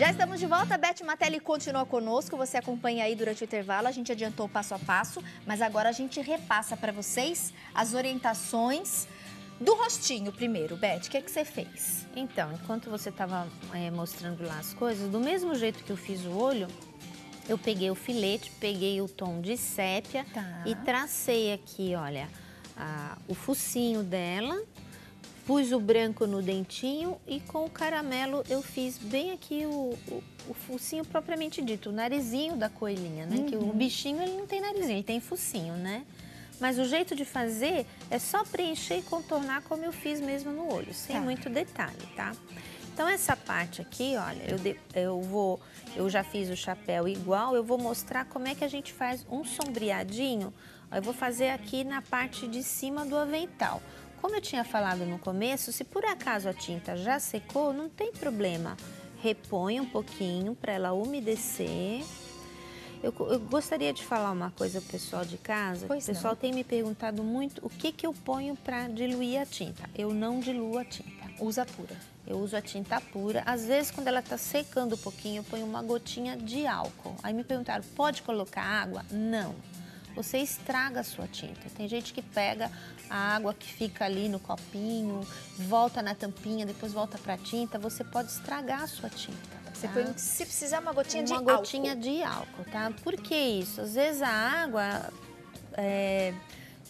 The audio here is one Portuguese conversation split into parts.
Já estamos de volta, a Beth Matelli continua conosco, você acompanha aí durante o intervalo, a gente adiantou passo a passo, mas agora a gente repassa para vocês as orientações do rostinho primeiro. Beth, o que é que você fez? Então, enquanto você estava mostrando lá as coisas, do mesmo jeito que eu fiz o olho, eu peguei o filete, peguei o tom de sépia e tracei aqui, olha, o focinho dela. Pus o branco no dentinho e com o caramelo eu fiz bem aqui o focinho propriamente dito, o narizinho da coelhinha, né? Que o bichinho ele não tem narizinho, ele tem focinho, né? Mas o jeito de fazer é só preencher e contornar como eu fiz mesmo no olho, sem muito detalhe, tá? Então essa parte aqui, olha, eu já fiz o chapéu igual, eu vou mostrar como é que a gente faz um sombreadinho. Eu vou fazer aqui na parte de cima do avental. Como eu tinha falado no começo, se por acaso a tinta já secou, não tem problema. Repõe um pouquinho para ela umedecer. Eu gostaria de falar uma coisa pro pessoal de casa. O pessoal tem me perguntado muito o que eu ponho para diluir a tinta. Eu não diluo a tinta. Usa pura. Eu uso a tinta pura. Às vezes, quando ela está secando um pouquinho, eu ponho uma gotinha de álcool. Aí me perguntaram, pode colocar água? Não. Você estraga a sua tinta. Tem gente que pega a água que fica ali no copinho, volta na tampinha, depois volta para a tinta. Você pode estragar a sua tinta. Você põe, se precisar, uma gotinha de álcool. Uma gotinha de álcool, tá? Por que isso? Às vezes a água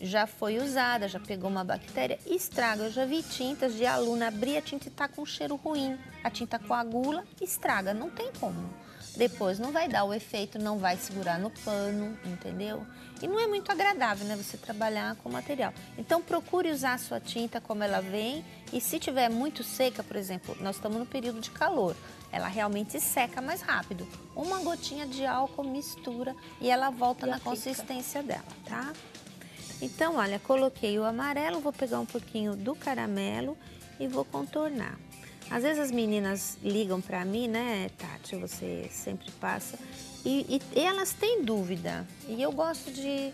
já foi usada, já pegou uma bactéria, estraga. Eu já vi tintas de aluna abrir a tinta e tá com um cheiro ruim. A tinta coagula, estraga, não tem como. Depois não vai dar o efeito, não vai segurar no pano, entendeu? E não é muito agradável, né, você trabalhar com material. Então procure usar a sua tinta como ela vem e se tiver muito seca, por exemplo, nós estamos no período de calor, ela realmente seca mais rápido. Uma gotinha de álcool mistura e ela volta na consistência dela, tá? Então, olha, coloquei o amarelo, vou pegar um pouquinho do caramelo e vou contornar. Às vezes as meninas ligam pra mim, né, Tati, você sempre passa, e elas têm dúvida. E eu gosto de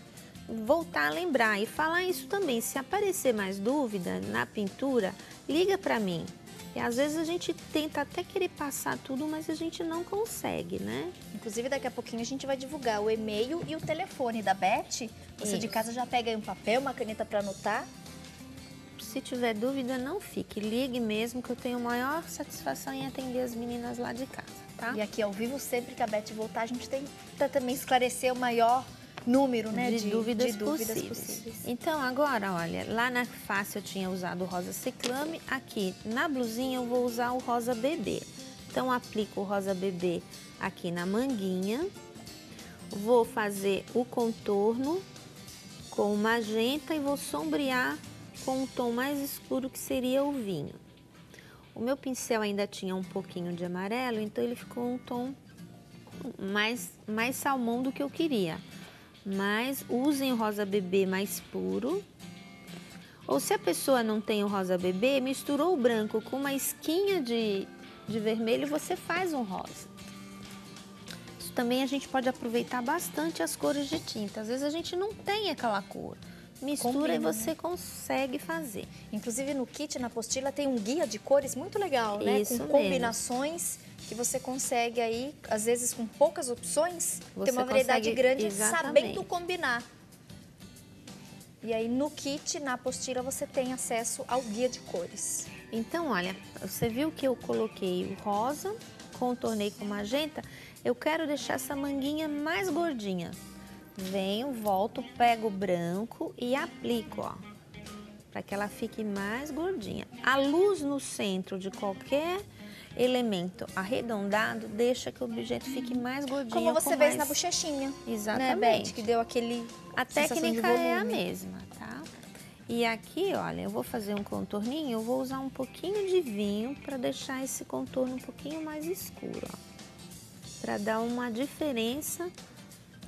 voltar a lembrar e falar isso também. Se aparecer mais dúvida na pintura, liga pra mim. E às vezes a gente tenta até querer passar tudo, mas a gente não consegue, né? Inclusive, daqui a pouquinho a gente vai divulgar o e-mail e o telefone da Beth. Você de casa já pega aí um papel, uma caneta pra anotar. Se tiver dúvida, não fique. Ligue mesmo, que eu tenho maior satisfação em atender as meninas lá de casa, tá? E aqui ao vivo, sempre que a Beth voltar, a gente tenta também esclarecer o maior número, né, de dúvidas possíveis. Então, agora, olha, lá na face eu tinha usado o rosa ciclame. Aqui na blusinha eu vou usar o rosa bebê. Então, aplico o rosa bebê aqui na manguinha. Vou fazer o contorno com o magenta e vou sombrear com um tom mais escuro que seria o vinho. O meu pincel ainda tinha um pouquinho de amarelo, então ele ficou um tom mais salmão do que eu queria. Mas usem o rosa bebê mais puro. Ou se a pessoa não tem o rosa bebê, misturou o branco com uma esquinha de vermelho, você faz um rosa. Isso também a gente pode aproveitar bastante as cores de tinta. Às vezes a gente não tem aquela cor. Mistura combina, e você consegue fazer. Inclusive no kit, na apostila, tem um guia de cores muito legal, né? Isso com combinações que você consegue aí, às vezes com poucas opções, ter uma variedade grande sabendo combinar. E aí no kit, na apostila, você tem acesso ao guia de cores. Então, olha, você viu que eu coloquei o rosa, contornei com magenta, eu quero deixar essa manguinha mais gordinha. Venho, volto, pego o branco e aplico, ó, para que ela fique mais gordinha. A luz no centro de qualquer elemento arredondado deixa que o objeto fique mais gordinho. Como você fez na bochechinha. Exatamente. Né, Beth? Que deu aquele... A técnica é a mesma, tá? E aqui, olha, eu vou fazer um contorninho, eu vou usar um pouquinho de vinho para deixar esse contorno um pouquinho mais escuro, ó. Para dar uma diferença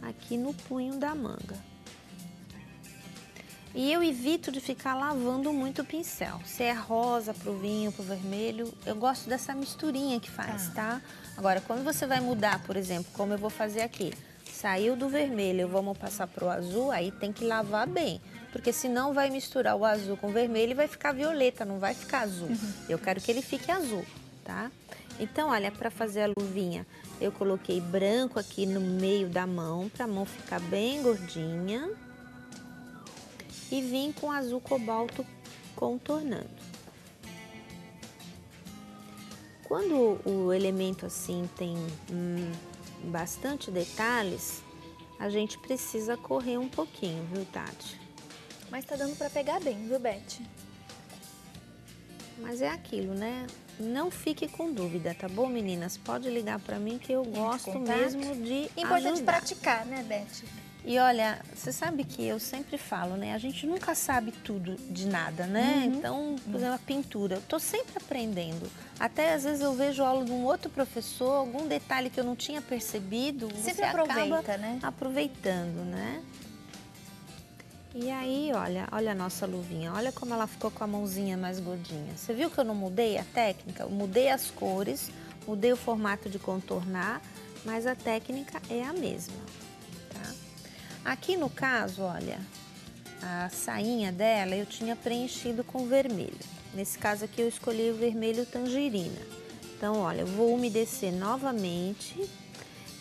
aqui no punho da manga. E eu evito de ficar lavando muito o pincel. Se é rosa pro vinho, pro vermelho, eu gosto dessa misturinha que faz, tá? Agora, quando você vai mudar, por exemplo, como eu vou fazer aqui, saiu do vermelho, vamos passar pro azul, aí tem que lavar bem, porque senão vai misturar o azul com o vermelho e vai ficar violeta, não vai ficar azul. Eu quero que ele fique azul, tá? Então, olha, para fazer a luvinha, eu coloquei branco aqui no meio da mão, para a mão ficar bem gordinha. E vim com azul cobalto contornando. Quando o elemento assim tem bastante detalhes, a gente precisa correr um pouquinho, viu, Tati? Mas tá dando para pegar bem, viu, Beth? Mas é aquilo, né? Não fique com dúvida, tá bom, meninas? Pode ligar para mim que eu gosto mesmo de Importante praticar, né, Beth? E olha, você sabe que eu sempre falo, né? A gente nunca sabe tudo de nada, né? Então, por exemplo, a pintura, eu tô sempre aprendendo. Até às vezes eu vejo aula de um outro professor, algum detalhe que eu não tinha percebido, sempre você aproveita, acaba né? Aproveitando, né? E aí, olha a nossa luvinha, olha como ela ficou com a mãozinha mais gordinha. Você viu que eu não mudei a técnica? Eu mudei as cores, mudei o formato de contornar, mas a técnica é a mesma, tá? Aqui no caso, olha, a sainha dela eu tinha preenchido com vermelho. Nesse caso aqui eu escolhi o vermelho tangerina. Então, olha, eu vou umedecer novamente.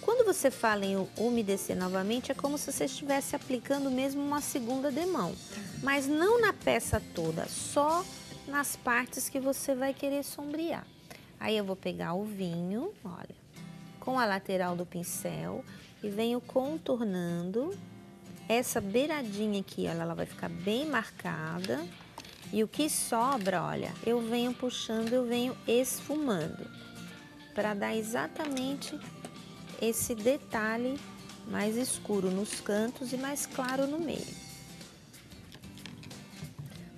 Quando você fala em umedecer novamente, é como se você estivesse aplicando mesmo uma segunda demão. Mas não na peça toda, só nas partes que você vai querer sombrear. Aí eu vou pegar o vinho, olha, com a lateral do pincel e venho contornando. Essa beiradinha aqui, olha, ela vai ficar bem marcada. E o que sobra, olha, eu venho puxando, eu venho esfumando. Para dar exatamente esse detalhe mais escuro nos cantos e mais claro no meio.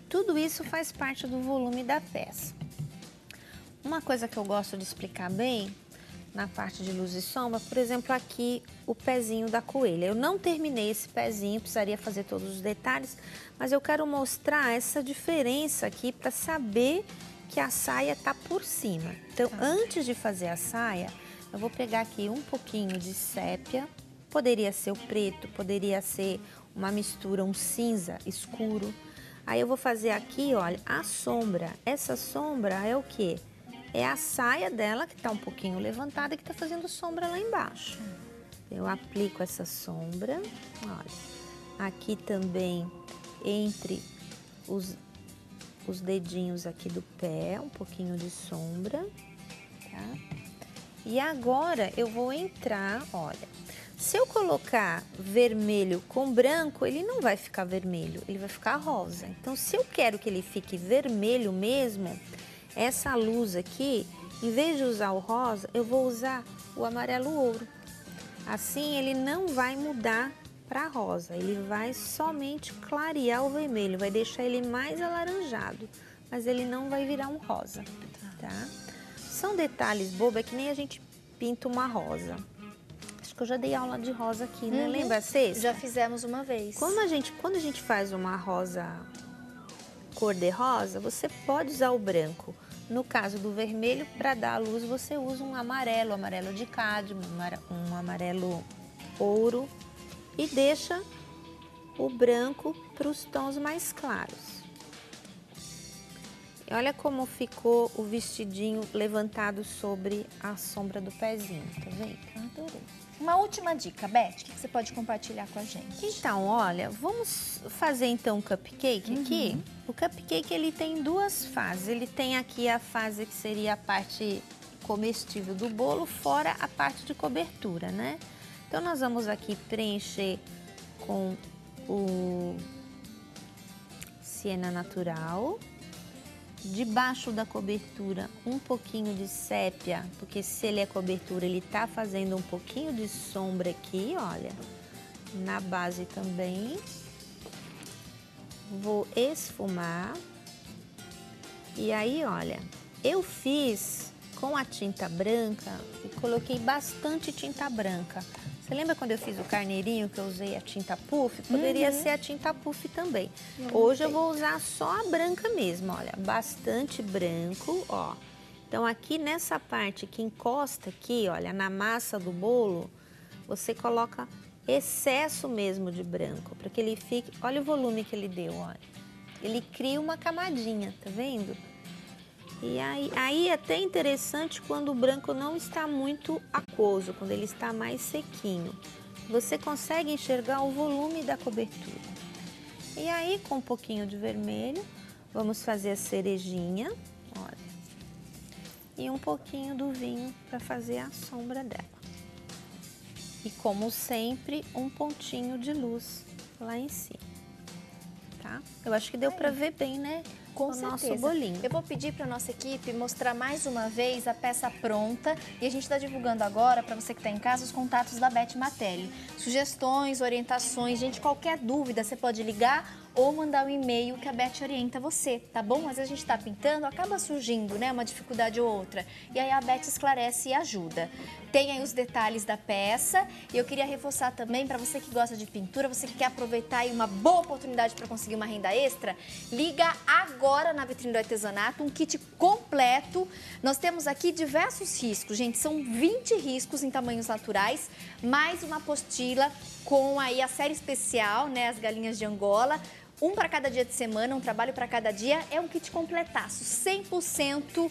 Tudo isso faz parte do volume da peça. Uma coisa que eu gosto de explicar bem na parte de luz e sombra, por exemplo, aqui o pezinho da coelha. Eu não terminei esse pezinho, precisaria fazer todos os detalhes, mas eu quero mostrar essa diferença aqui para saber que a saia tá por cima. Então, antes de fazer a saia, eu vou pegar aqui um pouquinho de sépia, poderia ser o preto, poderia ser uma mistura, um cinza escuro. Aí eu vou fazer aqui, olha, a sombra. Essa sombra é o quê? É a saia dela que está um pouquinho levantada e que está fazendo sombra lá embaixo. Eu aplico essa sombra, olha. Aqui também, entre os dedinhos aqui do pé, um pouquinho de sombra, tá? E agora eu vou entrar, olha, se eu colocar vermelho com branco, ele não vai ficar vermelho, ele vai ficar rosa. Então, se eu quero que ele fique vermelho mesmo, essa luz aqui, em vez de usar o rosa, eu vou usar o amarelo ouro. Assim, ele não vai mudar para rosa, ele vai somente clarear o vermelho, vai deixar ele mais alaranjado, mas ele não vai virar um rosa, tá? São detalhes bobos, é que nem a gente pinta uma rosa. Acho que eu já dei aula de rosa aqui, né? Lembra, Cês? Já fizemos uma vez. Quando a gente faz uma rosa cor de rosa, você pode usar o branco. No caso do vermelho, para dar a luz, você usa um amarelo de cádmio, um amarelo ouro e deixa o branco para os tons mais claros. E olha como ficou o vestidinho levantado sobre a sombra do pezinho, tá vendo? Adorei. Uma última dica, Beth, o que você pode compartilhar com a gente? Então, olha, vamos fazer então um cupcake aqui. O cupcake, ele tem duas fases. Ele tem aqui a fase que seria a parte comestível do bolo, fora a parte de cobertura, né? Então, nós vamos aqui preencher com o siena natural. Debaixo da cobertura, um pouquinho de sépia, porque se ele é cobertura, ele tá fazendo um pouquinho de sombra aqui, olha. Na base também. Vou esfumar. E aí, olha, eu fiz com a tinta branca e coloquei bastante tinta branca. Você lembra quando eu fiz o carneirinho que eu usei a tinta puff? Poderia ser a tinta puff também. Hoje eu vou usar só a branca mesmo, olha, bastante branco, ó. Então aqui nessa parte que encosta aqui, olha, na massa do bolo, você coloca excesso mesmo de branco, para que ele fique, olha o volume que ele deu, olha. Ele cria uma camadinha, tá vendo? E aí é até interessante quando o branco não está muito aquoso, quando ele está mais sequinho. Você consegue enxergar o volume da cobertura. E aí, com um pouquinho de vermelho, vamos fazer a cerejinha, olha. E um pouquinho do vinho para fazer a sombra dela. E como sempre, um pontinho de luz lá em cima, tá? Eu acho que deu para ver bem, né? Com certeza. Nosso bolinho. Eu vou pedir para nossa equipe mostrar mais uma vez a peça pronta e a gente está divulgando agora, para você que está em casa, os contatos da Beth Matelli. Sugestões, orientações, gente, qualquer dúvida, você pode ligar ou mandar um e-mail que a Beth orienta você, tá bom? Às vezes a gente está pintando, acaba surgindo, né, uma dificuldade ou outra. E aí a Beth esclarece e ajuda. Tem aí os detalhes da peça e eu queria reforçar também para você que gosta de pintura, você que quer aproveitar aí uma boa oportunidade para conseguir uma renda extra, liga agora na Vitrine do Artesanato, um kit completo. Nós temos aqui diversos riscos, gente, são 20 riscos em tamanhos naturais, mais uma apostila com aí a série especial, né, as galinhas de Angola. Um para cada dia de semana, um trabalho para cada dia, é um kit completaço, 100%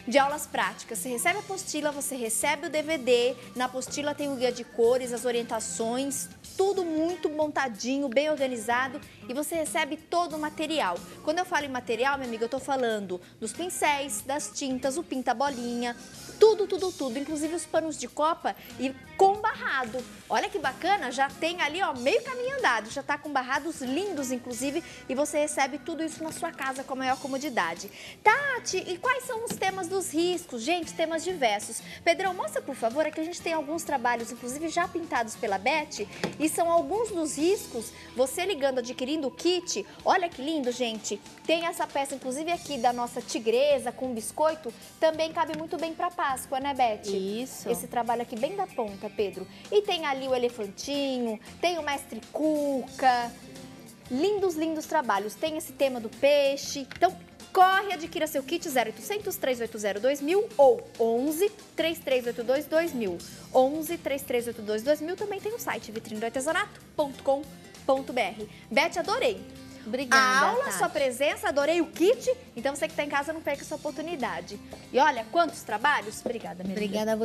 de aulas práticas. Você recebe a apostila, você recebe o DVD, na apostila tem o guia de cores, as orientações, tudo muito montadinho, bem organizado e você recebe todo o material. Quando eu falo em material, minha amiga, eu tô falando dos pincéis, das tintas, o pinta-bolinha, tudo, inclusive os panos de copa e com barrado. Olha que bacana, já tem ali, ó, meio caminho andado, já tá com barrados lindos, inclusive, e você recebe tudo isso na sua casa com a maior comodidade. Tati, e quais são os temas dos riscos? Gente, temas diversos. Pedrão, mostra, por favor, aqui a gente tem alguns trabalhos, inclusive já pintados pela Beth, e são alguns dos riscos, você ligando, adquirindo o kit, olha que lindo, gente. Tem essa peça, inclusive aqui, da nossa tigresa com biscoito, também cabe muito bem para Páscoa, né, Beth? Isso. Esse trabalho aqui bem da ponta, Pedro. E tem ali o elefantinho, tem o mestre Cuca. Lindos, lindos trabalhos. Tem esse tema do peixe. Então, corre, adquira seu kit 0800 380 2000 ou 11 3382 2000. 11 3382 2000. Também tem o site vitrinedoartesanato.com.br. Beth, adorei. Obrigada, a aula, Tati. sua presença, adorei o kit. Então, você que está em casa, não perca essa oportunidade. E olha, quantos trabalhos. Obrigada, minha amiga. Obrigada a você.